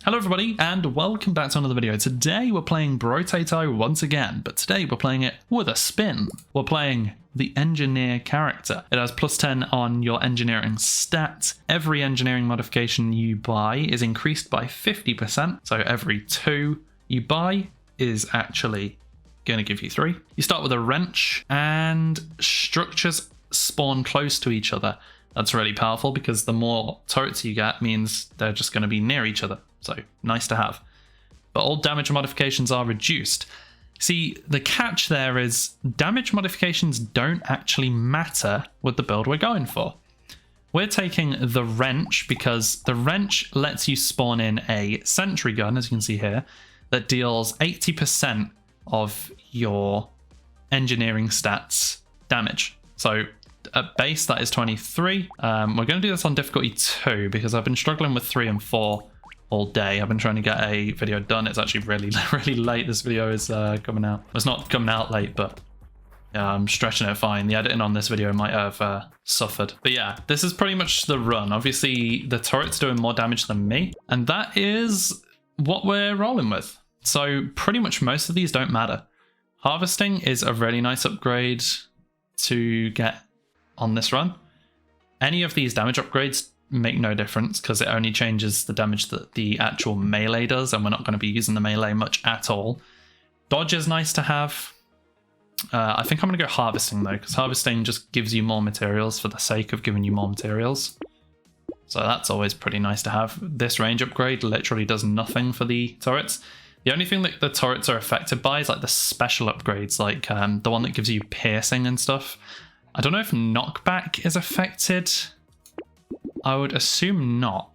Hello everybody and welcome back to another video. Today we're playing Brotato once again, but today we're playing it with a spin. We're playing the engineer character. It has +10 on your engineering stat. Every engineering modification you buy is increased by 50%, so every 2 you buy is actually going to give you 3. You start with a wrench and structures spawn close to each other. That's really powerful because the more turrets you get means they're just going to be near each other. So nice to have. But all damage modifications are reduced. See, the catch there is damage modifications don't actually matter with the build we're going for. We're taking the wrench because the wrench lets you spawn in a sentry gun, as you can see here, that deals 80% of your engineering stats damage. So at base, that is 23. We're going to do this on difficulty 2 because I've been struggling with 3 and 4 all day. I've been trying to get a video done. It's actually really late. This video is coming out. It's not coming out late, but yeah, I'm stretching it fine. The editing on this video might have suffered. But yeah, this is pretty much the run. Obviously, the turret's doing more damage than me, and that is what we're rolling with. So pretty much most of these don't matter. Harvesting is a really nice upgrade to get on this run. Any of these damage upgrades make no difference because it only changes the damage that the actual melee does, and we're not going to be using the melee much at all. Dodge is nice to have. I think I'm going to go harvesting though, because harvesting just gives you more materials for the sake of giving you more materials. So that's always pretty nice to have. This range upgrade literally does nothing for the turrets. The only thing that the turrets are affected by is like the special upgrades, like the one that gives you piercing and stuff. I don't know if knockback is affected. I would assume not,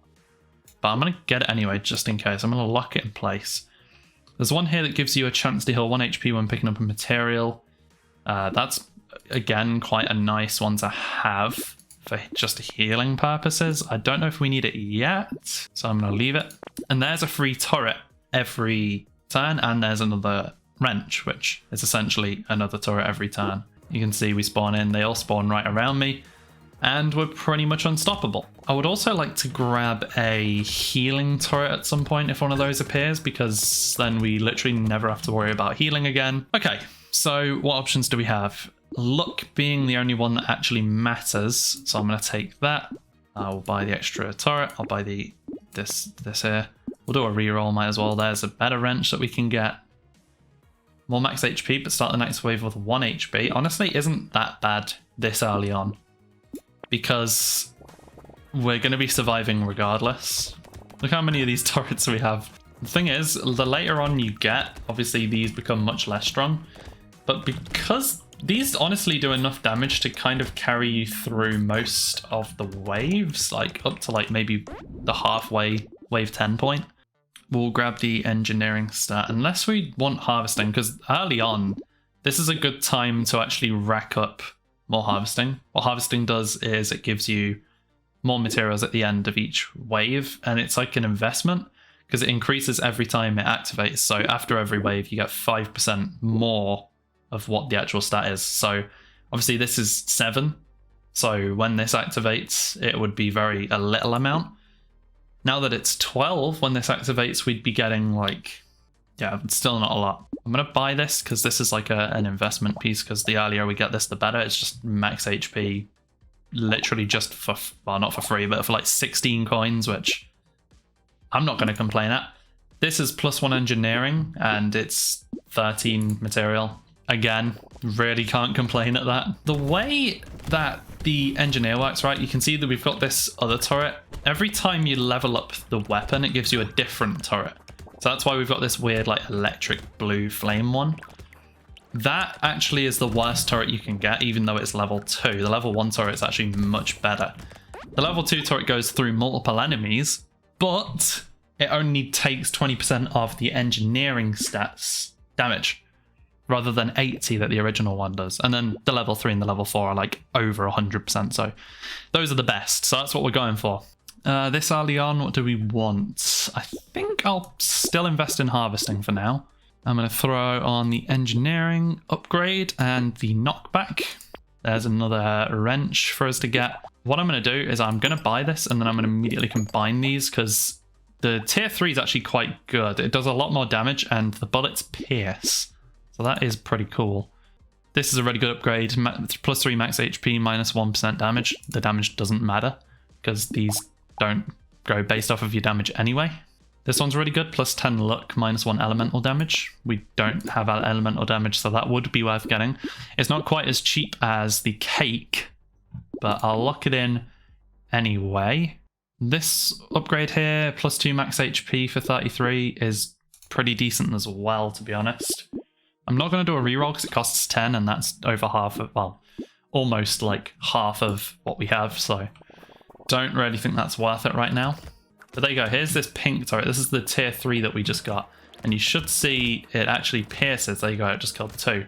but I'm going to get it anyway, just in case. I'm going to lock it in place. There's one here that gives you a chance to heal 1 HP when picking up a material. That's, again, quite a nice one to have for just healing purposes. I don't know if we need it yet, so I'm going to leave it. And there's a free turret every turn, and there's another wrench, which is essentially another turret every turn. You can see we spawn in, they all spawn right around me, and we're pretty much unstoppable. I would also like to grab a healing turret at some point if one of those appears, because then we literally never have to worry about healing again. Okay, so what options do we have? Luck being the only one that actually matters, so I'm going to take that. I'll buy the extra turret, I'll buy this here. We'll do a reroll, might as well. There's a better wrench that we can get. More max HP, but start the next wave with 1 HP. Honestly, isn't that bad this early on, because we're going to be surviving regardless. Look how many of these turrets we have. The thing is, the later on you get, obviously these become much less strong, but because these honestly do enough damage to kind of carry you through most of the waves, like up to like maybe the halfway wave 10 point. We'll grab the engineering stat, unless we want harvesting, because early on, this is a good time to actually rack up more harvesting. What harvesting does is it gives you more materials at the end of each wave, and it's like an investment, because it increases every time it activates. So after every wave, you get 5% more of what the actual stat is. So obviously this is 7, so when this activates, it would be a little amount. Now that it's 12, when this activates, we'd be getting like, yeah, still not a lot. I'm going to buy this because this is like an investment piece, because the earlier we get this, the better. It's just max HP, literally just for, well, not for free, but for like 16 coins, which I'm not going to complain at. This is +1 engineering, and it's 13 material. Again, really can't complain at that. The way that the engineer works, right, you can see that we've got this other turret. Every time you level up the weapon, it gives you a different turret. So that's why we've got this weird like electric blue flame one. That actually is the worst turret you can get, even though it's level 2. The level 1 turret is actually much better. The level 2 turret goes through multiple enemies, but it only takes 20% of the engineering stats damage, rather than 80 that the original one does. And then the level 3 and the level 4 are like over 100%. So those are the best. So that's what we're going for. This early on, what do we want? I think I'll still invest in harvesting for now. I'm going to throw on the engineering upgrade and the knockback. There's another wrench for us to get. What I'm going to do is I'm going to buy this, and then I'm going to immediately combine these, because The tier 3 is actually quite good. It does a lot more damage and the bullets pierce. So that is pretty cool. This is a really good upgrade. Plus 3 max HP, minus 1% damage. The damage doesn't matter because these don't go based off of your damage anyway. This one's really good. Plus 10 luck, minus 1 elemental damage. We don't have elemental damage, so that would be worth getting. It's not quite as cheap as the cake, but I'll lock it in anyway. This upgrade here, plus 2 max HP for 33, is pretty decent as well, to be honest. I'm not going to do a reroll because it costs 10, and that's over half of, well, almost like half of what we have, so don't really think that's worth it right now. But there you go, here's this pink turret. This is the tier 3 that we just got, and you should see it actually pierces. There you go, it just killed 2.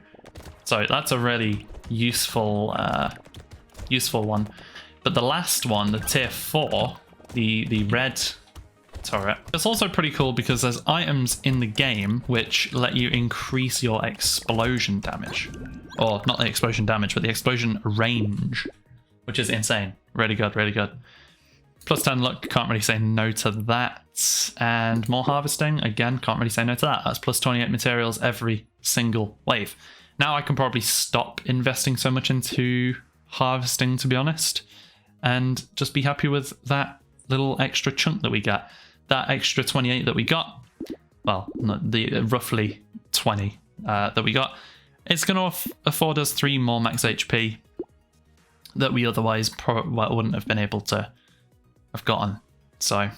So that's a really useful one. But the last one, the tier 4, the red turret, it's also pretty cool because there's items in the game which let you increase your explosion damage. Or not the explosion damage, but the explosion range, which is insane. Really good, really good. Plus 10 luck, can't really say no to that. And more harvesting, again, can't really say no to that. That's plus 28 materials every single wave. Now I can probably stop investing so much into harvesting, to be honest, and just be happy with that little extra chunk that we get. That extra 28 that we got, well, the roughly 20 that we got, it's going to afford us 3 more max HP that we otherwise wouldn't have been able to have gotten. So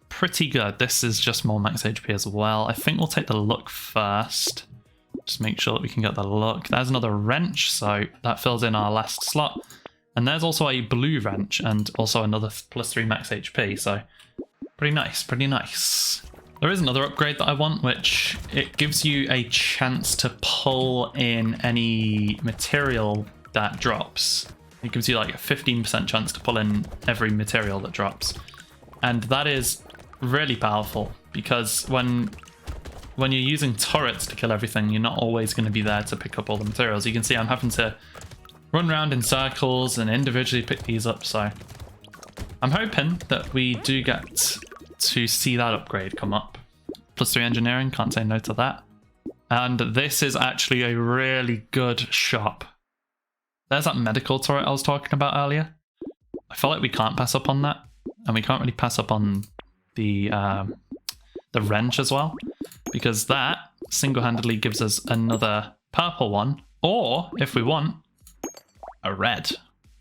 pretty good. This is just more max HP as well. I think we'll take the luck first. Just make sure that we can get the luck. There's another wrench, so that fills in our last slot. And there's also a blue wrench and also another plus 3 max HP, so pretty nice, pretty nice. There is another upgrade that I want, which it gives you a chance to pull in any material that drops. It gives you like a 15% chance to pull in every material that drops. And that is really powerful because when you're using turrets to kill everything, you're not always going to be there to pick up all the materials. You can see I'm having to run around in circles and individually pick these up, so I'm hoping that we do get to see that upgrade come up. Plus 3 engineering, can't say no to that. And this is actually a really good shop. There's that medical turret I was talking about earlier. I feel like we can't pass up on that, and we can't really pass up on the wrench as well, because that single-handedly gives us another purple one, or if we want, a red.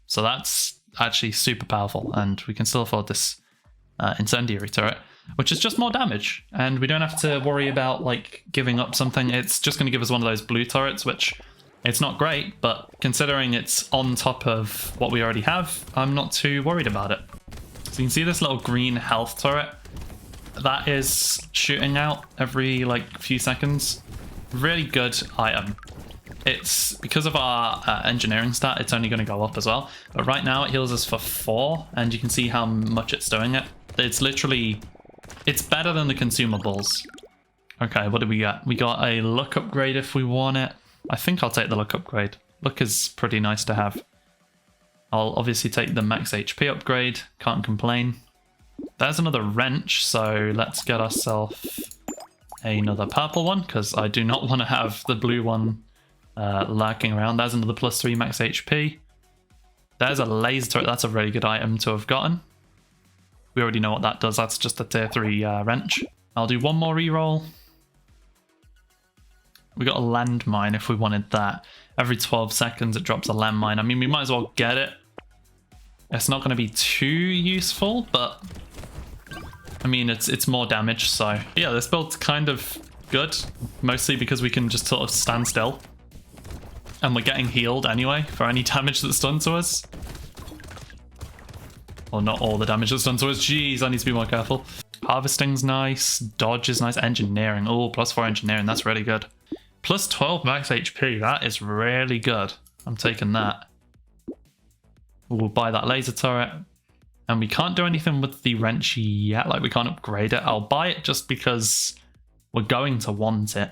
So that's actually super powerful, and we can still afford this incendiary turret, which is just more damage, and we don't have to worry about like giving up something. It's just going to give us one of those blue turrets, which it's not great, but considering it's on top of what we already have, I'm not too worried about it. So you can see this little green health turret that is shooting out every like few seconds. Really good item. It's because of our engineering stat, it's only going to go up as well. But right now it heals us for 4, and you can see how much it's doing it. It's literally, it's better than the consumables. Okay, what did we get? We got a luck upgrade if we want it. I think I'll take the luck upgrade. Luck is pretty nice to have. I'll obviously take the max HP upgrade. Can't complain. There's another wrench, so let's get ourselves another purple one, because I do not want to have the blue one lurking around. There's another plus 3 max HP. There's a laser turret. That's a really good item to have gotten. We already know what that does. That's just a tier 3 wrench. I'll do one more reroll. We got a landmine if we wanted that. Every 12 seconds it drops a landmine. I mean, we might as well get it. It's not going to be too useful, but I mean, it's more damage, so yeah, this build's kind of good, mostly because we can just sort of stand still. And we're getting healed anyway for any damage that's done to us. Well, not all the damage that's done to us. Jeez, I need to be more careful. Harvesting's nice. Dodge is nice. Engineering. Oh, plus 4 engineering. That's really good. Plus 12 max HP. That is really good. I'm taking that. We'll buy that laser turret. And we can't do anything with the wrench yet. Like, we can't upgrade it. I'll buy it just because we're going to want it.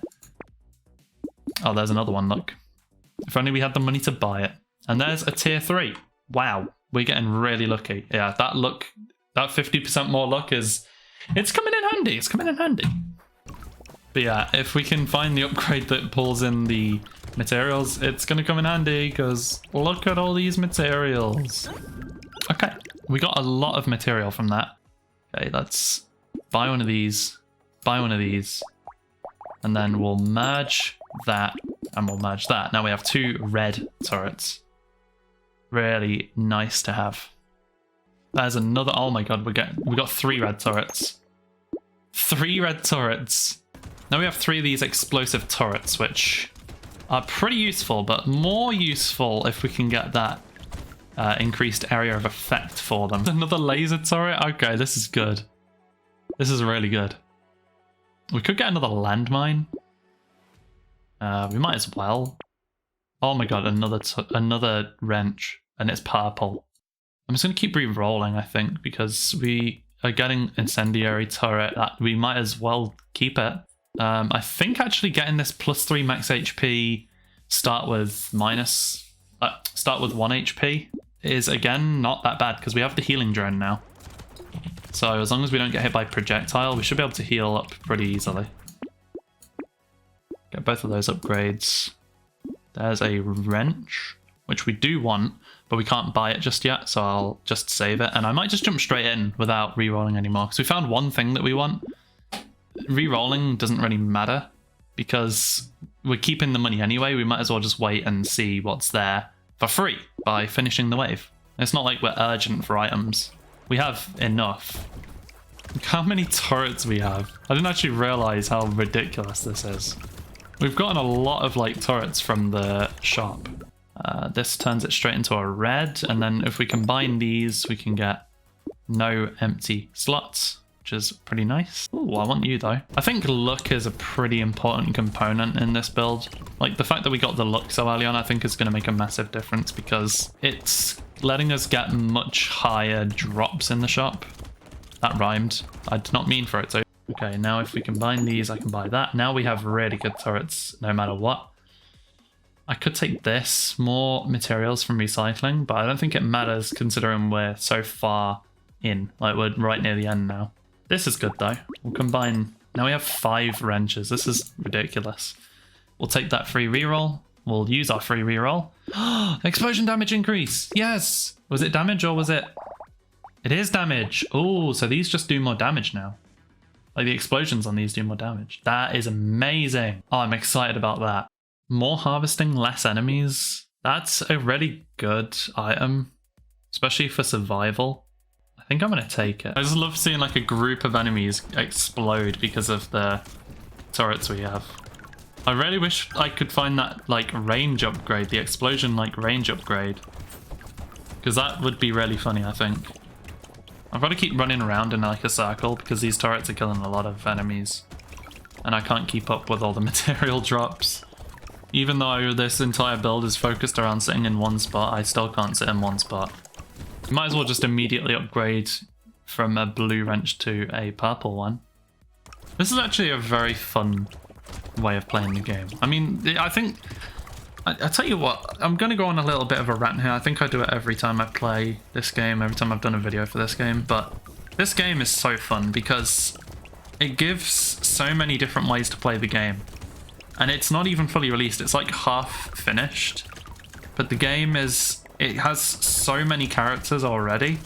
Oh, there's another one. Look. If only we had the money to buy it. And there's a tier 3. Wow. We're getting really lucky. Yeah, that luck, that 50% more luck is It's coming in handy. It's coming in handy. But yeah, if we can find the upgrade that pulls in the materials, it's going to come in handy because look at all these materials. Okay, we got a lot of material from that. Okay, let's buy one of these, buy one of these, and then we'll merge that and we'll merge that. Now we have 2 red turrets. Really nice to have. There's another, oh my god, we got 3 red turrets. 3 red turrets. Now we have 3 of these explosive turrets, which are pretty useful, but more useful if we can get that increased area of effect for them. Another laser turret? Okay, this is good. This is really good. We could get another landmine. We might as well. Oh my god, another wrench, and it's purple. I'm just going to keep re-rolling, I think, because we are getting incendiary turret. We might as well keep it. I think actually getting this +3 max HP, start with 1 HP is again not that bad because we have the healing drone now. So as long as we don't get hit by projectile, we should be able to heal up pretty easily. Get both of those upgrades. There's a wrench, which we do want, but we can't buy it just yet, so I'll just save it. And I might just jump straight in without re-rolling anymore because we found one thing that we want. Re-rolling doesn't really matter because we're keeping the money anyway. We might as well just wait and see what's there for free by finishing the wave. It's not like we're urgent for items. We have enough. Look how many turrets we have. I didn't actually realize how ridiculous this is. We've gotten a lot of like turrets from the shop. This turns it straight into a red, and then if we combine these, we can get no empty slots, which is pretty nice. Oh, I want you though. I think luck is a pretty important component in this build. Like the fact that we got the luck so early on, I think is going to make a massive difference because it's letting us get much higher drops in the shop. That rhymed. I did not mean for it to. Okay, now if we combine these, I can buy that. Now we have really good turrets no matter what. I could take this, more materials from recycling, but I don't think it matters considering we're so far in. Like we're right near the end now. This is good though. We'll combine. Now we have 5 wrenches. This is ridiculous. We'll take that free reroll. We'll use our free reroll. Explosion damage increase. Yes. Was it damage or was it? It is damage. Oh, so these just do more damage now. Like the explosions on these do more damage. That is amazing. Oh, I'm excited about that. More harvesting, less enemies. That's a really good item, especially for survival. I think I'm going to take it. I just love seeing like a group of enemies explode because of the turrets we have. I really wish I could find that like range upgrade, the explosion like range upgrade. Because that would be really funny, I think. I've got to keep running around in like a circle because these turrets are killing a lot of enemies. And I can't keep up with all the material drops. Even though this entire build is focused around sitting in one spot, I still can't sit in one spot. You might as well just immediately upgrade from a blue wrench to a purple one. This is actually a very fun way of playing the game. I mean, I think... I tell you what, I'm going to go on a little bit of a rant here. I think I do it every time I play this game, every time I've done a video for this game. But this game is so fun because it gives so many different ways to play the game. And it's not even fully released. It's like half finished. But the game is... It has so many characters already.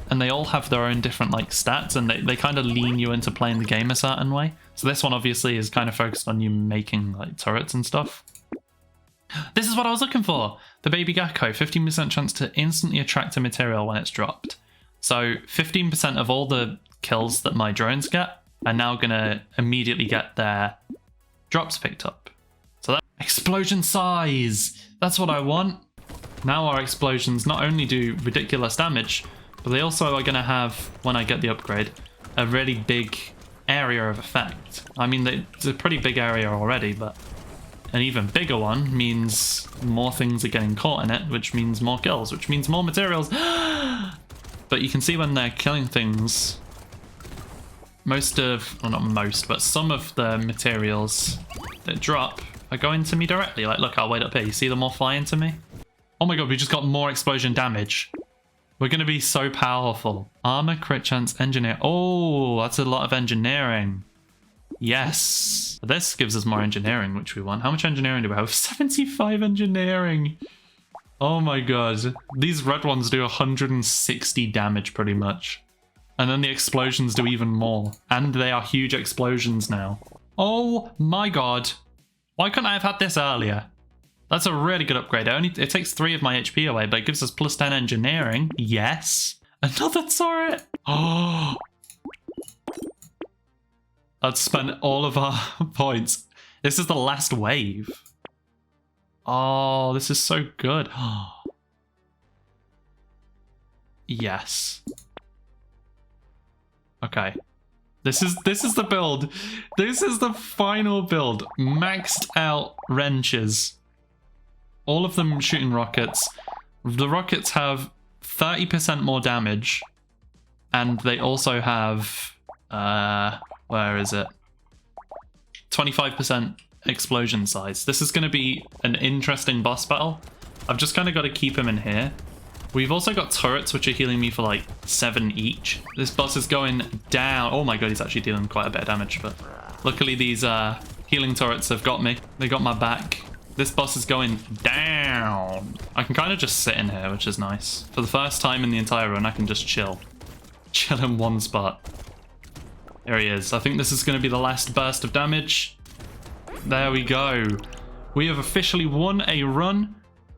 And they all have their own different like stats. And they kind of lean you into playing the game a certain way. So this one obviously is kind of focused on you making like turrets and stuff. This is what I was looking for. The baby gecko. 15% chance to instantly attract a material when it's dropped. So 15% of all the kills that my drones get are now going to immediately get their drops picked up. So that explosion size, that's what I want. Now our explosions not only do ridiculous damage, but they also are going to have, when I get the upgrade, a really big area of effect. I mean, it's a pretty big area already, but an even bigger one means more things are getting caught in it, which means more kills, which means more materials. But you can see when they're killing things, most of, well not most, but some of the materials that drop are going to me directly. Like, look, I'll wait up here. You see them all fly into me? Oh my god, we just got more explosion damage. We're going to be so powerful. Armor, crit chance, engineer. Oh, that's a lot of engineering. Yes. This gives us more engineering, which we want. How much engineering do we have? 75 engineering. Oh my god. These red ones do 160 damage pretty much. And then the explosions do even more. And they are huge explosions now. Oh my god. Why couldn't I have had this earlier? That's a really good upgrade. It takes 3 of my HP away, but it gives us plus 10 engineering. Yes. Another turret. Oh. I'd spent all of our points. This is the last wave. Oh, this is so good. Yes. Okay. This is the build. This is the final build. Maxed out wrenches. All of them shooting rockets. The rockets have 30% more damage. And they also have where is it? 25% explosion size. This is going to be an interesting boss battle. I've just kind of got to keep him in here. We've also got turrets, which are healing me for like 7 each. This boss is going down. Oh my god, he's actually dealing quite a bit of damage, but luckily these healing turrets have got me. They got my back. This boss is going down. I can kind of just sit in here, which is nice. For the first time in the entire run, I can just chill. Chill in one spot. There he is. I think this is going to be the last burst of damage. There we go. We have officially won a run.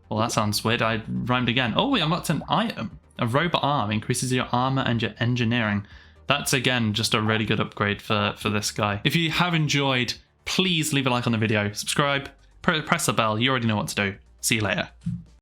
Well, that sounds weird. I rhymed again. Oh, we unlocked an item. A robot arm increases your armor and your engineering. That's, again, just a really good upgrade for this guy. If you have enjoyed, please leave a like on the video. Subscribe. Press the bell. You already know what to do. See you later.